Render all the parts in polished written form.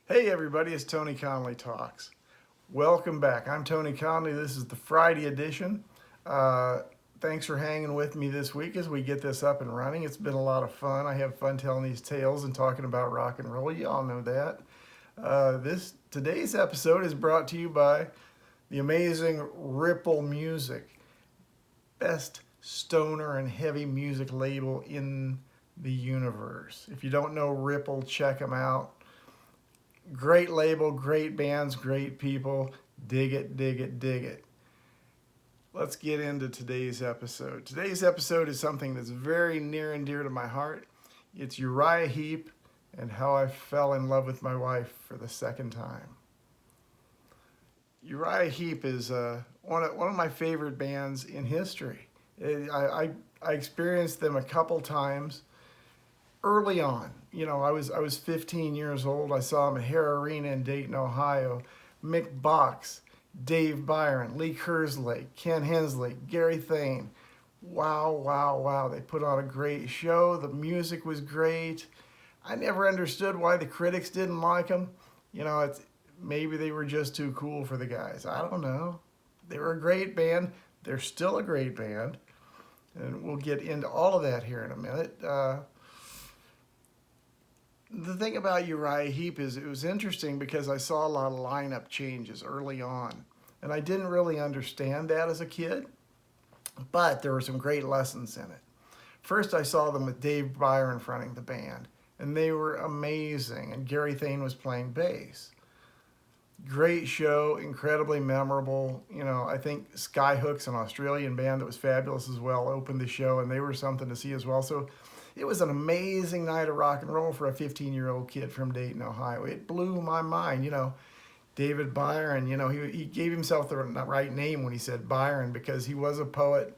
Hey everybody, it's Tony Conley Talks. Welcome back. I'm Tony Conley. This is the Friday edition. Uh, Thanks for hanging with me this week as we get this up and running. It's been a lot of fun. I have fun telling these tales and talking about rock and roll. You all know that. Today's episode is brought to you by the amazing Ripple Music, best stoner and heavy music label in the universe. If you don't know Ripple, check them out. Great label, great bands, great people. Dig it, dig it, dig it. Let's get into today's episode. Today's episode is something that's very near and dear to my heart. It's Uriah Heep and how I fell in love with my wife for the second time. Uriah Heep is one of my favorite bands in history. I experienced them a couple times early on. I was 15 years old. I saw him at Hare Arena in Dayton, Ohio. Mick Box, Dave Byron, Lee Kerslake, Ken Hensley, Gary Thane. Wow, wow, wow. They put on a great show. The music was great. I never understood why the critics didn't like them. Maybe they were just too cool for the guys. I don't know. They were a great band. They're still a great band. And we'll get into all of that here in a minute. The thing about Uriah Heep is it was interesting because I saw a lot of lineup changes early on. And I didn't really understand that as a kid, but there were some great lessons in it. First, I saw them with Dave Byron fronting the band, and they were amazing, and Gary Thane was playing bass. Great show, incredibly memorable. I think Skyhook's an Australian band that was fabulous as well, opened the show, and they were something to see as well. So it was an amazing night of rock and roll for a 15-year-old kid from Dayton, Ohio. It blew my mind. David Byron, he gave himself the right name when he said Byron because he was a poet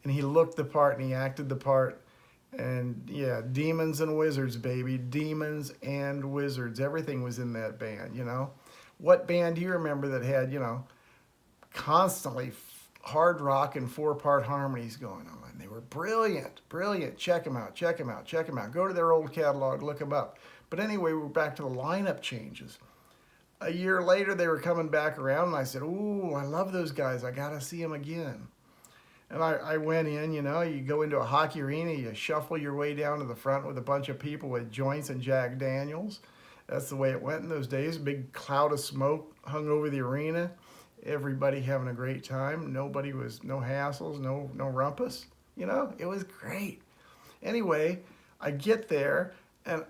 and he looked the part and he acted the part. And yeah, demons and wizards, baby. Demons and wizards. Everything was in that band, What band do you remember that had, constantly hard rock and 4-part harmonies going on? They were brilliant, brilliant. Check them out, check them out, check them out. Go to their old catalog, look them up. But anyway, we're back to the lineup changes. A year later, they were coming back around, and I said, ooh, I love those guys. I got to see them again. And I went in, you go into a hockey arena, you shuffle your way down to the front with a bunch of people with joints and Jack Daniels. That's the way it went in those days. A big cloud of smoke hung over the arena. Everybody having a great time. No hassles, no rumpus. It was great. Anyway, I get there, and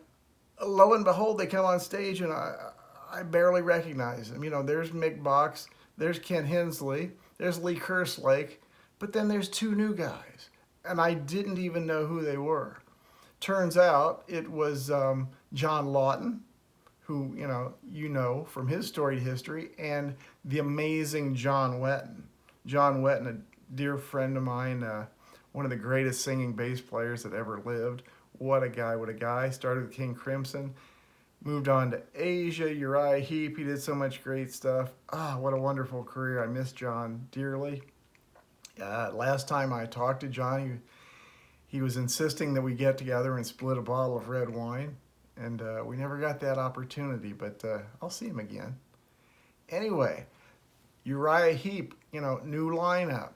lo and behold, they come on stage, and I barely recognize them. There's Mick Box, there's Ken Hensley, there's Lee Kerslake, but then there's 2 new guys, and I didn't even know who they were. Turns out it was John Lawton, who you know from his storied history, and the amazing John Wetton. John Wetton, a dear friend of mine, one of the greatest singing bass players that ever lived. What a guy, what a guy. Started with King Crimson, moved on to Asia, Uriah Heep. He did so much great stuff. What a wonderful career. I miss John dearly. Last time I talked to John, he was insisting that we get together and split a bottle of red wine. And we never got that opportunity, but I'll see him again. Anyway, Uriah Heep, new lineup.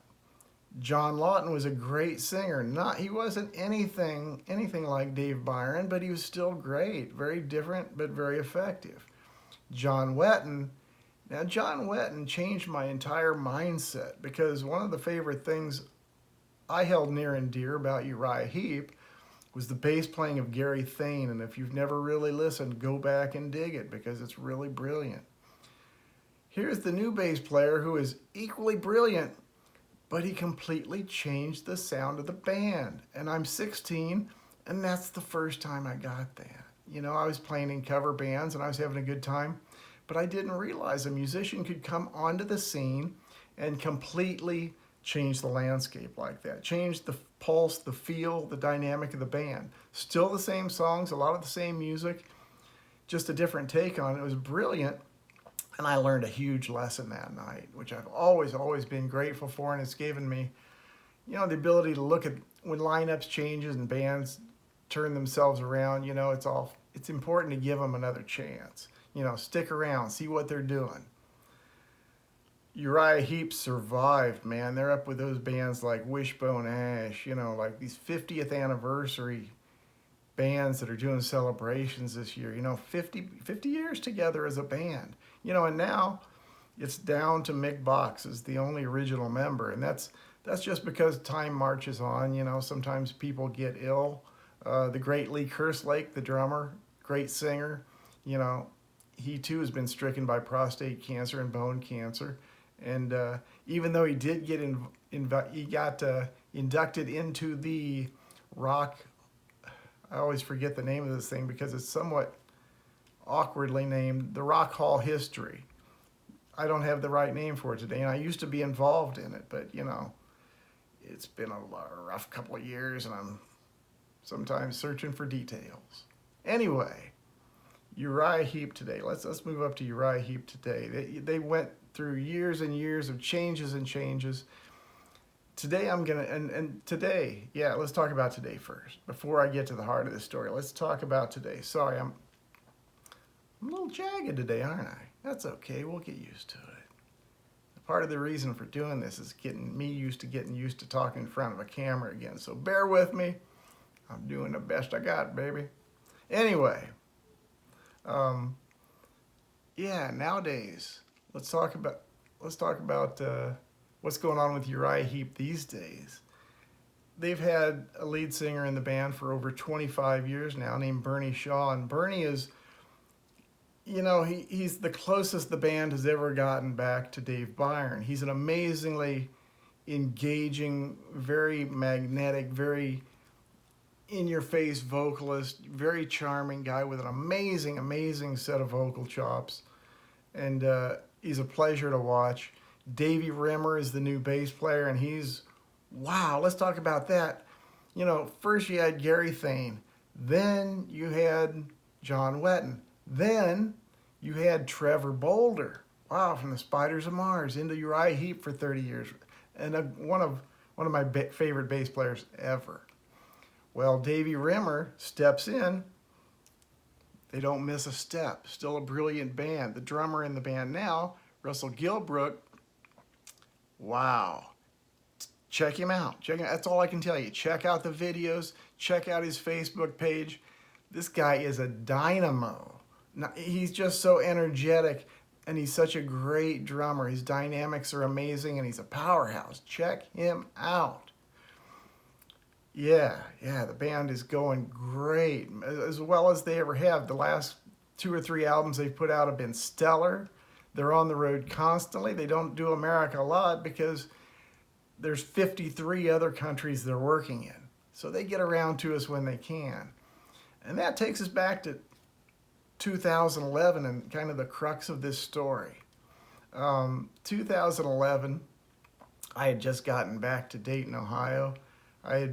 John Lawton was a great singer. He wasn't anything like Dave Byron, but he was still great. Very different, but very effective. John Wetton changed my entire mindset because one of the favorite things I held near and dear about Uriah Heep was the bass playing of Gary Thane. And if you've never really listened, go back and dig it because it's really brilliant. Here's the new bass player who is equally brilliant, but he completely changed the sound of the band. And I'm 16, and that's the first time I got that. I was playing in cover bands, and I was having a good time, but I didn't realize a musician could come onto the scene and completely change the landscape like that. Change the pulse, the feel, the dynamic of the band. Still the same songs, a lot of the same music, just a different take on it. It was brilliant. And I learned a huge lesson that night, which I've always been grateful for, and it's given me, the ability to look at when lineups changes and bands turn themselves around. It's all it's important to give them another chance. Stick around, see what they're doing. Uriah Heep survived, man. They're up with those bands like Wishbone Ash, like these 50th anniversary bands that are doing celebrations this year. 50 years together as a band. And now it's down to Mick Box as the only original member, and that's just because time marches on. Sometimes people get ill. The great Lee Kerslake, the drummer, great singer, he too has been stricken by prostate cancer and bone cancer. And even though he did get inducted into the rock, I always forget the name of this thing because it's somewhat awkwardly named, the Rock Hall History. I don't have the right name for it today, and I used to be involved in it, but it's been a rough couple of years, and I'm sometimes searching for details. Anyway, Uriah Heep today. Let's move up to Uriah Heep today. They went through years and years of changes and changes. Today today, let's talk about today first. Before I get to the heart of the story, let's talk about today. Sorry, I'm a little jagged today, aren't I? That's okay, we'll get used to it. Part of the reason for doing this is getting used to talking in front of a camera again. So bear with me. I'm doing the best I got, baby. Anyway, nowadays, let's talk about what's going on with Uriah Heep these days. They've had a lead singer in the band for over 25 years now named Bernie Shaw, and Bernie is, he's the closest the band has ever gotten back to Dave Byron. He's an amazingly engaging, very magnetic, very in-your-face vocalist, very charming guy with an amazing, amazing set of vocal chops. And he's a pleasure to watch. Davey Rimmer is the new bass player, and wow, let's talk about that. First you had Gary Thane, then you had John Wetton, then you had Trevor Bolder, wow, from the Spiders of Mars, into Uriah Heep for 30 years, and one of my favorite bass players ever. Well, Davey Rimmer steps in. They don't miss a step. Still a brilliant band. The drummer in the band now, Russell Gilbrook, wow. Check him out. That's all I can tell you. Check out the videos. Check out his Facebook page. This guy is a dynamo. He's just so energetic, and he's such a great drummer. His dynamics are amazing, and he's a powerhouse. Check him out. Yeah, the band is going great, as well as they ever have. The last 2 or 3 albums they've put out have been stellar. They're on the road constantly. They don't do America a lot because there's 53 other countries they're working in. So they get around to us when they can. And that takes us back to 2011 and kind of the crux of this story. 2011, I had just gotten back to Dayton, Ohio. I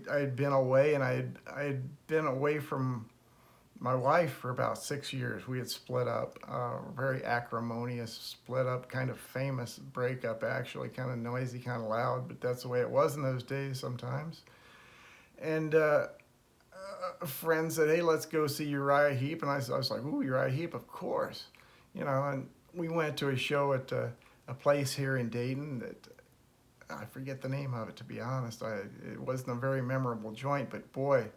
had been away, and I had been away from my wife for about 6 years. We had split up, very acrimonious split up, kind of famous breakup actually, kind of noisy, kind of loud, but that's the way it was in those days sometimes. And a friend said, hey, let's go see Uriah Heep, and I was like, ooh, Uriah Heep, of course. And we went to a show at a place here in Dayton that, I forget the name of it, to be honest. It wasn't a very memorable joint, but boy,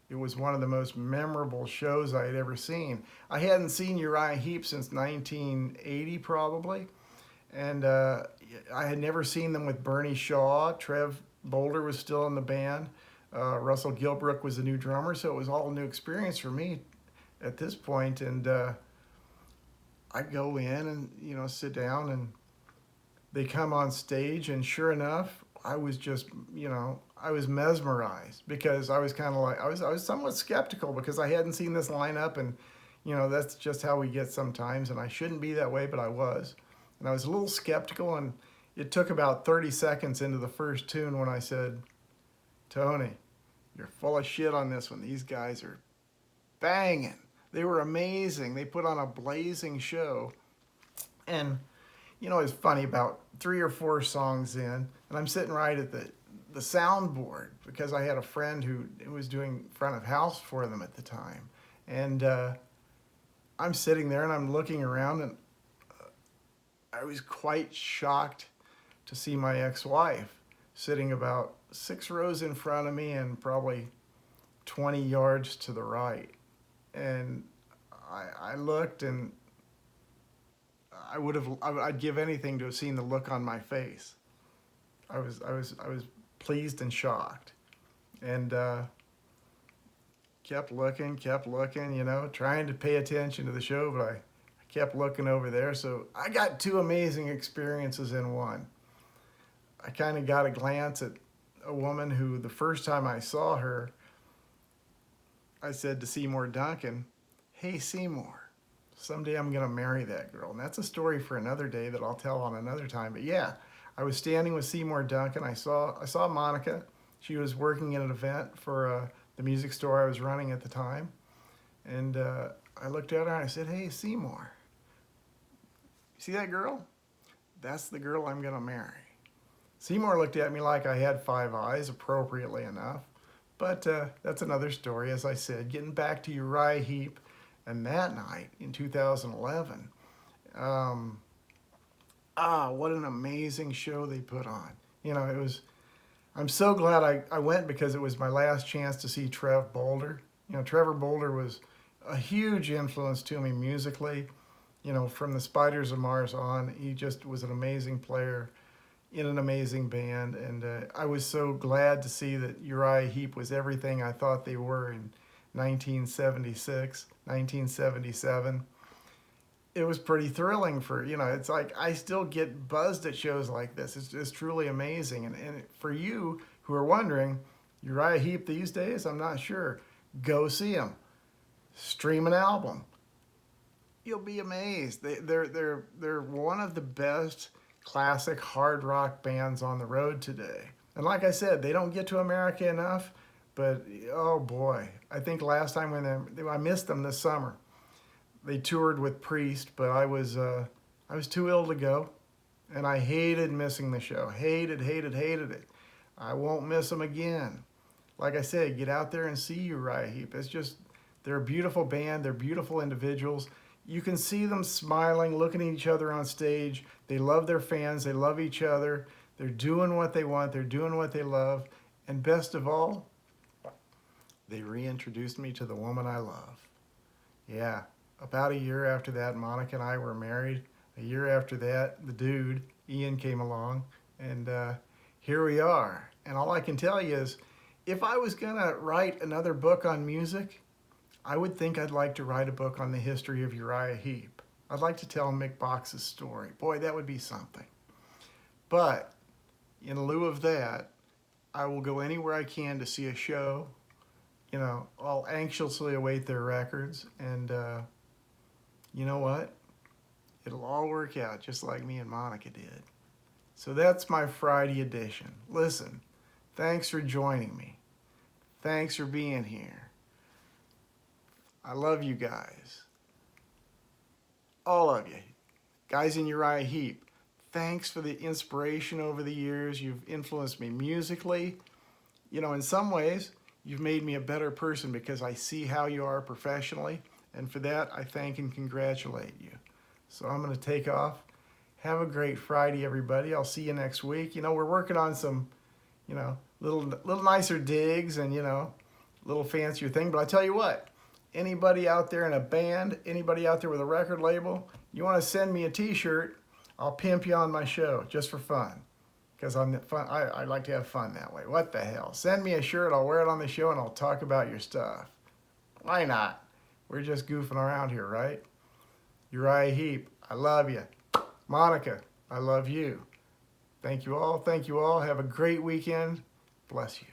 it was one of the most memorable shows I had ever seen. I hadn't seen Uriah Heep since 1980 probably, and I had never seen them with Bernie Shaw. Trev Bolder was still in the band. Russell Gilbrook was the new drummer, so it was all a new experience for me at this point. And I go in and sit down, and they come on stage, and sure enough, I was just, I was mesmerized, because I was kind of like, I was somewhat skeptical because I hadn't seen this lineup, and that's just how we get sometimes, and I shouldn't be that way, but I was. And I was a little skeptical, and it took about 30 seconds into the first tune when I said, Tony, you're full of shit on this one. These guys are banging. They were amazing. They put on a blazing show. And it's funny, about 3 or 4 songs in, and I'm sitting right at the soundboard, because I had a friend who was doing front of house for them at the time. And I'm sitting there and I'm looking around, and I was quite shocked to see my ex-wife sitting about 6 rows in front of me and probably 20 yards to the right. And I looked, and I'd give anything to have seen the look on my face. I was pleased and shocked, and kept looking, trying to pay attention to the show, but I kept looking over there. So I got 2 amazing experiences in one. I kind of got a glance at a woman who, the first time I saw her, I said to Seymour Duncan, "Hey Seymour, someday I'm going to marry that girl." And that's a story for another day that I'll tell on another time. But yeah, I was standing with Seymour Duncan. I saw Monica. She was working at an event for the music store I was running at the time. And I looked at her and I said, "Hey Seymour, you see that girl? That's the girl I'm going to marry." Seymour looked at me like I had 5 eyes, appropriately enough. But that's another story. As I said, getting back to Uriah Heep and that night in 2011. What an amazing show they put on. I'm so glad I went, because it was my last chance to see Trev Boulder. Trevor Boulder was a huge influence to me musically. From the Spiders of Mars on, he just was an amazing player in an amazing band, and I was so glad to see that Uriah Heep was everything I thought they were in 1976, 1977. It was pretty thrilling it's like I still get buzzed at shows like this. It's just truly amazing. And for you who are wondering, Uriah Heep these days, I'm not sure. Go see them. Stream an album. You'll be amazed. They're one of the best classic hard rock bands on the road today. And like I said, they don't get to America enough, but oh boy, I think last time I missed them this summer. They toured with Priest, but I was too ill to go, and I hated missing the show. Hated it. I won't miss them again. Like I said, get out there and see Uriah Heep. They're a beautiful band. They're beautiful individuals. You can see them smiling, looking at each other on stage. They love their fans. They love each other. They're doing what they want. They're doing what they love. And best of all, they reintroduced me to the woman I love. Yeah, about a year after that, Monica and I were married. A year after that, the dude, Ian, came along. And here we are. And all I can tell you is, if I was going to write another book on music, I would think I'd like to write a book on the history of Uriah Heep. I'd like to tell Mick Box's story. Boy, that would be something. But in lieu of that, I will go anywhere I can to see a show. I'll anxiously await their records. And you know what? It'll all work out just like me and Monica did. So that's my Friday edition. Listen, thanks for joining me. Thanks for being here. I love you guys. All of you. Guys in Uriah Heep, thanks for the inspiration over the years. You've influenced me musically. In some ways, you've made me a better person because I see how you are professionally. And for that, I thank and congratulate you. So I'm going to take off. Have a great Friday, everybody. I'll see you next week. We're working on some, little nicer digs and, little fancier thing. But I tell you what. Anybody out there in a band, anybody out there with a record label, you want to send me a t-shirt, I'll pimp you on my show just for fun. Because I like to have fun that way. What the hell? Send me a shirt, I'll wear it on the show, and I'll talk about your stuff. Why not? We're just goofing around here, right? Uriah Heep, I love you. Monica, I love you. Thank you all. Have a great weekend. Bless you.